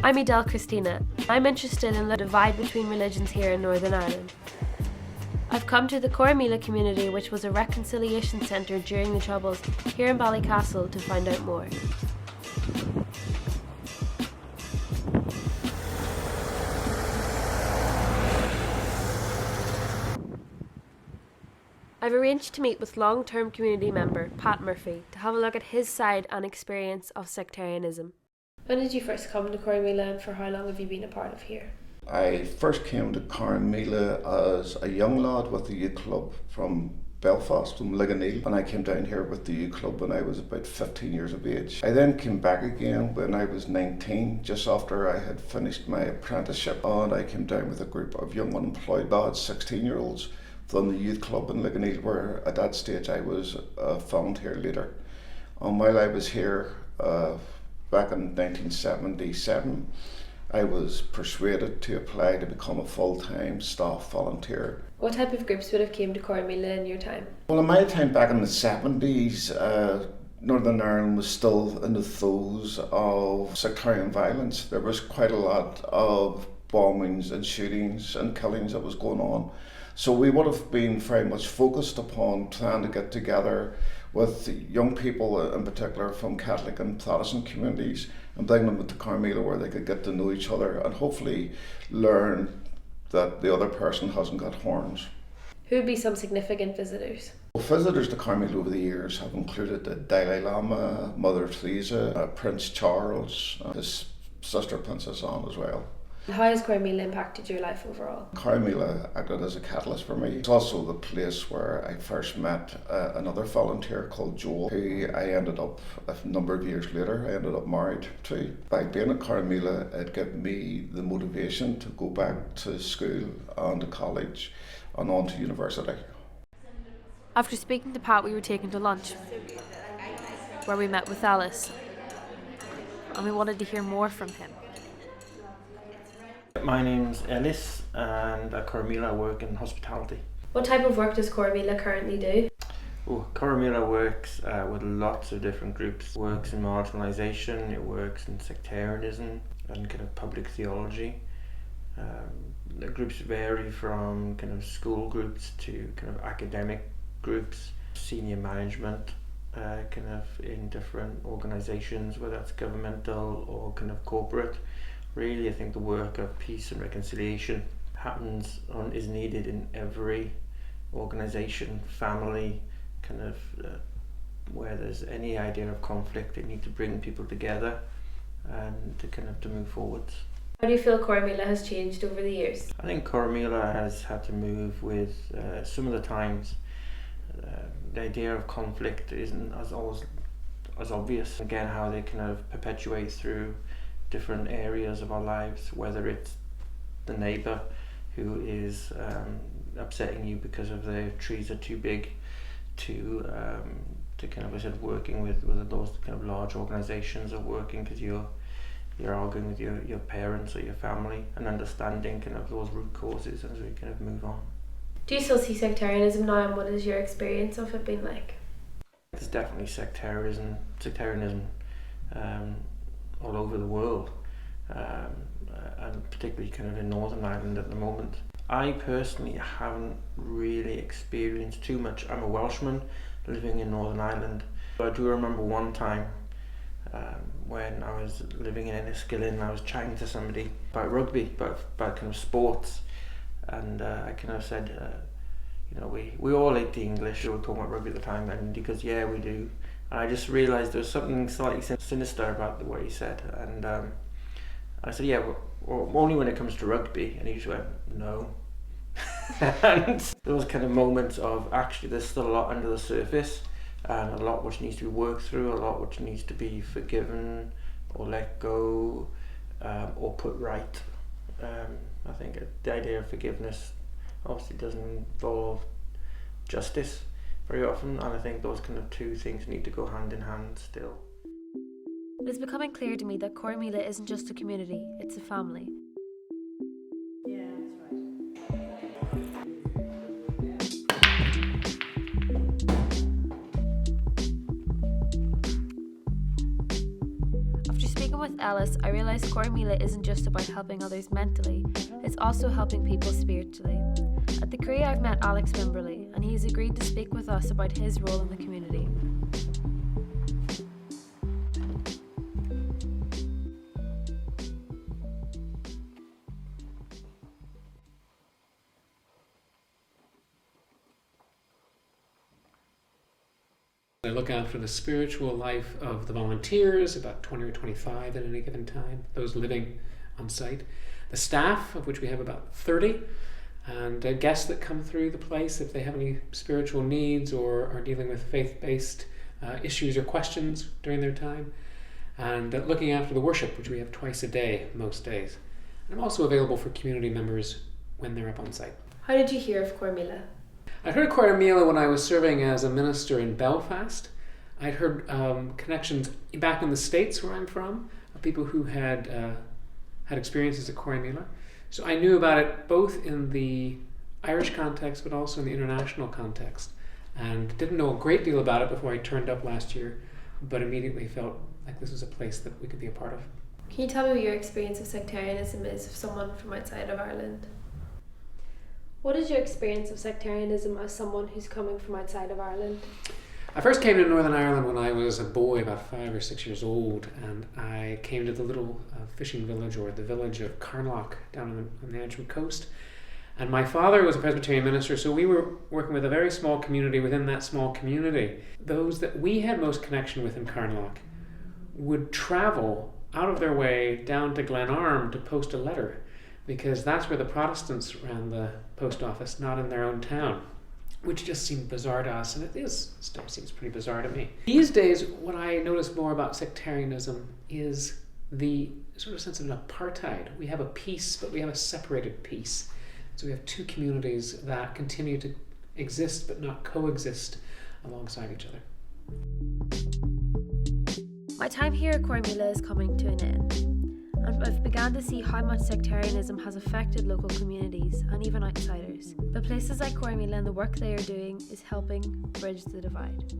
I'm Edel Christina. I'm interested in the divide between religions here in Northern Ireland. I've come to the Corrymeela community, which was a reconciliation centre during the Troubles here in Ballycastle, to find out more. I've arranged to meet with long-term community member Pat Murphy to have a look at his side and experience of sectarianism. When did you first come to Correymeela, and for how long have you been a part of here? I first came to Correymeela as a young lad with the youth club from Belfast, from Liganeel, and I came down here with the youth club when I was about 15 years of age. I then came back again when I was 19, just after I had finished my apprenticeship, and I came down with a group of young unemployed lads, 16-year-olds, from the youth club in Liganeel, where at that stage I was a volunteer leader. And while I was here back in 1977, I was persuaded to apply to become a full-time staff volunteer. What type of groups would have came to Correymeela in your time? Well, in my time back in the 70s, Northern Ireland was still in the throes of sectarian violence. There was quite a lot of bombings and shootings and killings that was going on. So we would have been very much focused upon trying to get together with young people, in particular from Catholic and Protestant communities, and bring them into Correymeela where they could get to know each other and hopefully learn that the other person hasn't got horns. Who would be some significant visitors? Well, visitors to Correymeela over the years have included the Dalai Lama, Mother Teresa, Prince Charles, his sister Princess Anne as well. How has Correymeela impacted your life overall? Correymeela acted as a catalyst for me. It's also the place where I first met another volunteer called Joel, who I ended up, a number of years later, I ended up married to. By being at Correymeela, it gave me the motivation to go back to school and to college and on to university. After speaking to Pat, we were taken to lunch, where we met with Alice, and we wanted to hear more from him. My name's Ellis, and at Correymeela I work in hospitality. What type of work does Correymeela currently do? Correymeela works with lots of different groups. It works in marginalisation, it works in sectarianism and kind of public theology. The groups vary from kind of school groups to kind of academic groups, senior management, kind of in different organisations, whether that's governmental or kind of corporate. Really, I think the work of peace and reconciliation is needed in every organisation, family, kind of where there's any idea of conflict. They need to bring people together and to move forwards. How do you feel Correymeela has changed over the years? I think Correymeela has had to move with some of the times. The idea of conflict isn't as obvious. Again, how they kind of perpetuate through different areas of our lives, whether it's the neighbour who is upsetting you because of the trees are too big, to kind of, I said, working with those kind of large organisations, or working because you're arguing with your parents or your family, and understanding kind of those root causes as we kind of move on. Do you still see sectarianism now, and what is your experience of it been like? There's definitely sectarianism all over the world, and particularly kind of in Northern Ireland at the moment. I personally haven't really experienced too much. I'm a Welshman living in Northern Ireland. But I do remember one time when I was living in Enniskillen, I was chatting to somebody about rugby, about kind of sports, and I kind of said, we all hate the English. We were talking about rugby at the time, and he goes, yeah, we do. I just realised there was something slightly sinister about the way he said, and I said, yeah, well, only when it comes to rugby, and he just went, no. And there was kind of moments of, actually there's still a lot under the surface, and a lot which needs to be worked through, a lot which needs to be forgiven or let go, or put right. I think the idea of forgiveness obviously doesn't involve justice very often, and I think those kind of two things need to go hand in hand still. It is becoming clear to me that Correymeela isn't just a community, it's a family. Yeah, that's right. After speaking with Ellis, I realised Corrymeela isn't just about helping others mentally, it's also helping people spiritually. At the Cree I've met Alex Wimberley, and he's agreed to speak with us about his role in the community. I look after the spiritual life of the volunteers, about 20 or 25 at any given time, those living on site. The staff, of which we have about 30, and guests that come through the place if they have any spiritual needs or are dealing with faith-based issues or questions during their time. And looking after the worship, which we have twice a day, most days. And I'm also available for community members when they're up on site. How did you hear of Corrymeela? I heard of Correymeela when I was serving as a minister in Belfast. I'd heard connections back in the States where I'm from, of people who had experiences at Corrymeela. So I knew about it both in the Irish context but also in the international context, and didn't know a great deal about it before I turned up last year, but immediately felt like this was a place that we could be a part of. Can you tell me what your experience of sectarianism is of someone from outside of Ireland? What is your experience of sectarianism as someone who's coming from outside of Ireland? I first came to Northern Ireland when I was a boy, about 5 or 6 years old, and I came to the little fishing village, or the village of Carnlough, down on the Antrim coast. And my father was a Presbyterian minister, so we were working with a very small community within that small community. Those that we had most connection with in Carnlough would travel out of their way down to Glenarm to post a letter, because that's where the Protestants ran the post office, not in their own town, which just seemed bizarre to us, and still seems pretty bizarre to me. These days, what I notice more about sectarianism is the sort of sense of an apartheid. We have a peace, but we have a separated peace. So we have two communities that continue to exist but not coexist alongside each other. My time here at Corrymeela is coming to an end, and I've begun to see how much sectarianism has affected local communities and even outsiders. But places like Corrymeela and the work they are doing is helping bridge the divide.